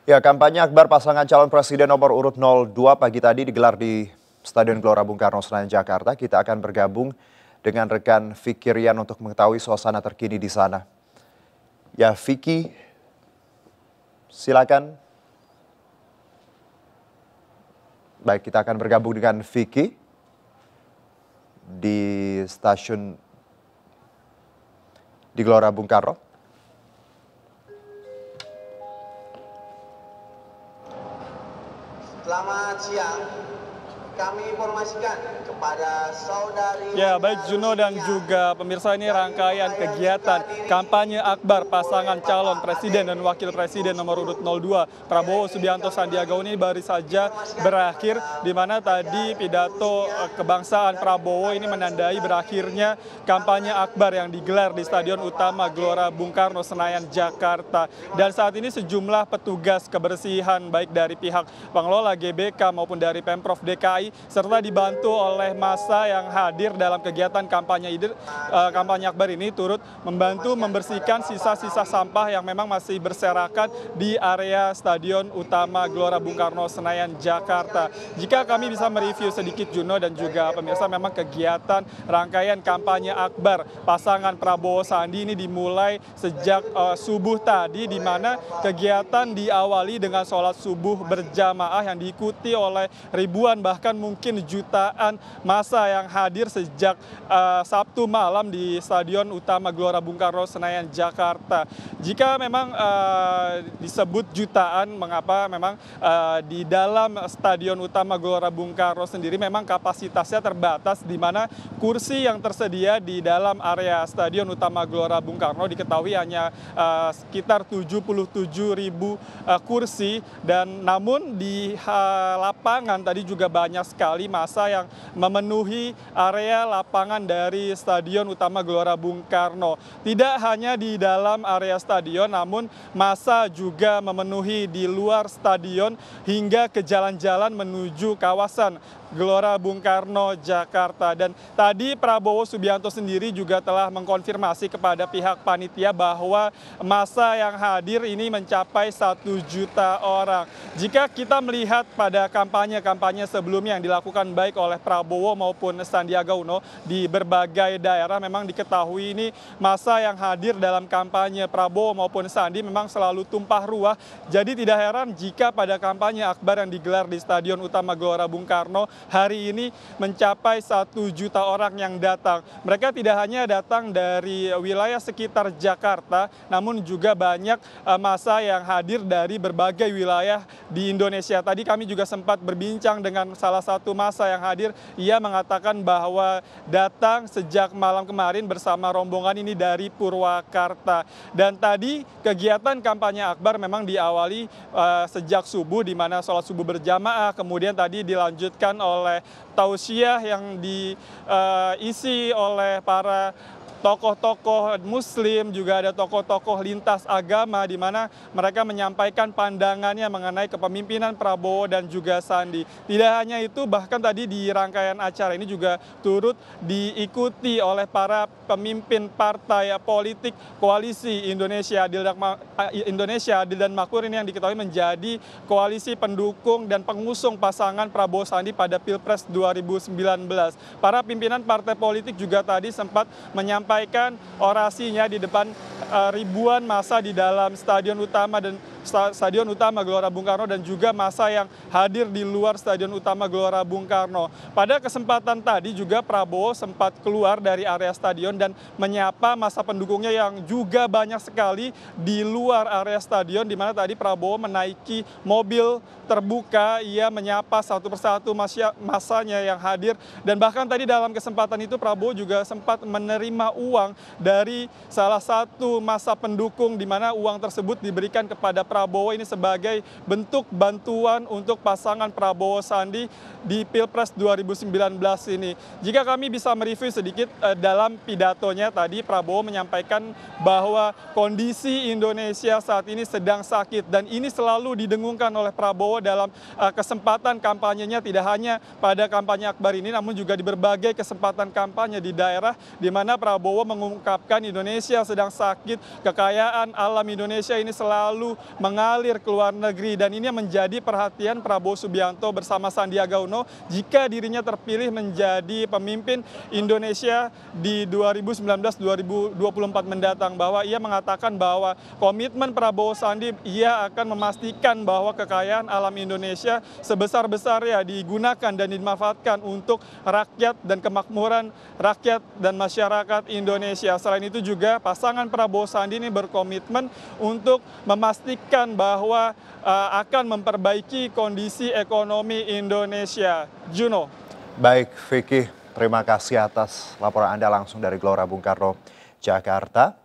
Ya, kampanye akbar pasangan calon presiden nomor urut 02 pagi tadi digelar di Stadion Gelora Bung Karno, Senayan, Jakarta. Kita akan bergabung dengan rekan Vicky Rian untuk mengetahui suasana terkini di sana. Ya, Vicky, silakan. Baik, kita akan bergabung dengan Vicky di stasiun di Gelora Bung Karno. Selamat siang, kami informasikan kepada saudari. Ya, baik Juno dan juga pemirsa, ini rangkaian kegiatan kampanye akbar pasangan calon presiden dan wakil presiden nomor urut 02 Prabowo Subianto Sandiaga Uno ini baru saja berakhir, di mana tadi pidato kebangsaan Prabowo ini menandai berakhirnya kampanye akbar yang digelar di Stadion Utama Gelora Bung Karno, Senayan, Jakarta. Dan saat ini sejumlah petugas kebersihan baik dari pihak pengelola GBK maupun dari Pemprov DKI serta dibantu oleh massa yang hadir dalam kegiatan kampanye akbar ini turut membantu membersihkan sisa-sisa sampah yang memang masih berserakan di area Stadion Utama Gelora Bung Karno, Senayan, Jakarta. Jika kami bisa mereview sedikit Juno dan juga pemirsa, memang kegiatan rangkaian kampanye akbar pasangan Prabowo Sandi ini dimulai sejak subuh tadi, di mana kegiatan diawali dengan sholat subuh berjamaah yang diikuti oleh ribuan bahkan mungkin jutaan massa yang hadir sejak Sabtu malam di Stadion Utama Gelora Bung Karno, Senayan, Jakarta. Jika memang disebut jutaan, mengapa memang di dalam Stadion Utama Gelora Bung Karno sendiri memang kapasitasnya terbatas, di mana kursi yang tersedia di dalam area Stadion Utama Gelora Bung Karno diketahui hanya sekitar 77.000 kursi, dan namun di lapangan tadi juga banyak sekali massa yang memenuhi area lapangan dari Stadion Utama Gelora Bung Karno. Tidak hanya di dalam area stadion, namun massa juga memenuhi di luar stadion hingga ke jalan-jalan menuju kawasan Gelora Bung Karno, Jakarta. Dan tadi Prabowo Subianto sendiri juga telah mengkonfirmasi kepada pihak panitia bahwa massa yang hadir ini mencapai 1 juta orang. Jika kita melihat pada kampanye-kampanye sebelumnya yang dilakukan baik oleh Prabowo maupun Sandiaga Uno di berbagai daerah, memang diketahui ini massa yang hadir dalam kampanye Prabowo maupun Sandi memang selalu tumpah ruah. Jadi tidak heran jika pada kampanye akbar yang digelar di Stadion Utama Gelora Bung Karno hari ini mencapai 1 juta orang yang datang. Mereka tidak hanya datang dari wilayah sekitar Jakarta, namun juga banyak massa yang hadir dari berbagai wilayah di Indonesia. Tadi kami juga sempat berbincang dengan salah satu massa yang hadir. Ia mengatakan bahwa datang sejak malam kemarin bersama rombongan ini dari Purwakarta. Dan tadi kegiatan kampanye akbar memang diawali sejak subuh, di mana sholat subuh berjamaah, kemudian tadi dilanjutkan oleh tausiah yang diisi oleh para tokoh-tokoh Muslim, juga ada tokoh-tokoh lintas agama, di mana mereka menyampaikan pandangannya mengenai kepemimpinan Prabowo dan juga Sandi. Tidak hanya itu, bahkan tadi di rangkaian acara ini juga turut diikuti oleh para pemimpin partai politik koalisi Indonesia Adil dan Makmur ini, yang diketahui menjadi koalisi pendukung dan pengusung pasangan Prabowo Sandi pada Pilpres 2019. Para pimpinan partai politik juga tadi sempat menyampaikan orasinya di depan ribuan massa di dalam Stadion Utama Gelora Bung Karno, dan juga massa yang hadir di luar Stadion Utama Gelora Bung Karno. Pada kesempatan tadi juga Prabowo sempat keluar dari area stadion dan menyapa massa pendukungnya yang juga banyak sekali di luar area stadion, di mana tadi Prabowo menaiki mobil terbuka, ia menyapa satu persatu massanya yang hadir. Dan bahkan tadi dalam kesempatan itu Prabowo juga sempat menerima uang dari salah satu massa pendukung, di mana uang tersebut diberikan kepada Prabowo ini sebagai bentuk bantuan untuk pasangan Prabowo Sandi di Pilpres 2019 ini. Jika kami bisa mereview sedikit dalam pidatonya tadi, Prabowo menyampaikan bahwa kondisi Indonesia saat ini sedang sakit, dan ini selalu didengungkan oleh Prabowo dalam kesempatan kampanyenya, tidak hanya pada kampanye akbar ini, namun juga di berbagai kesempatan kampanye di daerah, di mana Prabowo mengungkapkan Indonesia sedang sakit, kekayaan alam Indonesia ini selalu mengalir ke luar negeri. Dan ini menjadi perhatian Prabowo Subianto bersama Sandiaga Uno jika dirinya terpilih menjadi pemimpin Indonesia di 2019-2024 mendatang, bahwa ia mengatakan bahwa komitmen Prabowo Sandi, ia akan memastikan bahwa kekayaan alam Indonesia sebesar-besarnya digunakan dan dimanfaatkan untuk rakyat dan kemakmuran rakyat dan masyarakat Indonesia. Selain itu juga pasangan Prabowo Sandi ini berkomitmen untuk memastikan bahwa akan memperbaiki kondisi ekonomi Indonesia. Juno. Baik, Vicky, terima kasih atas laporan Anda langsung dari Gelora Bung Karno, Jakarta.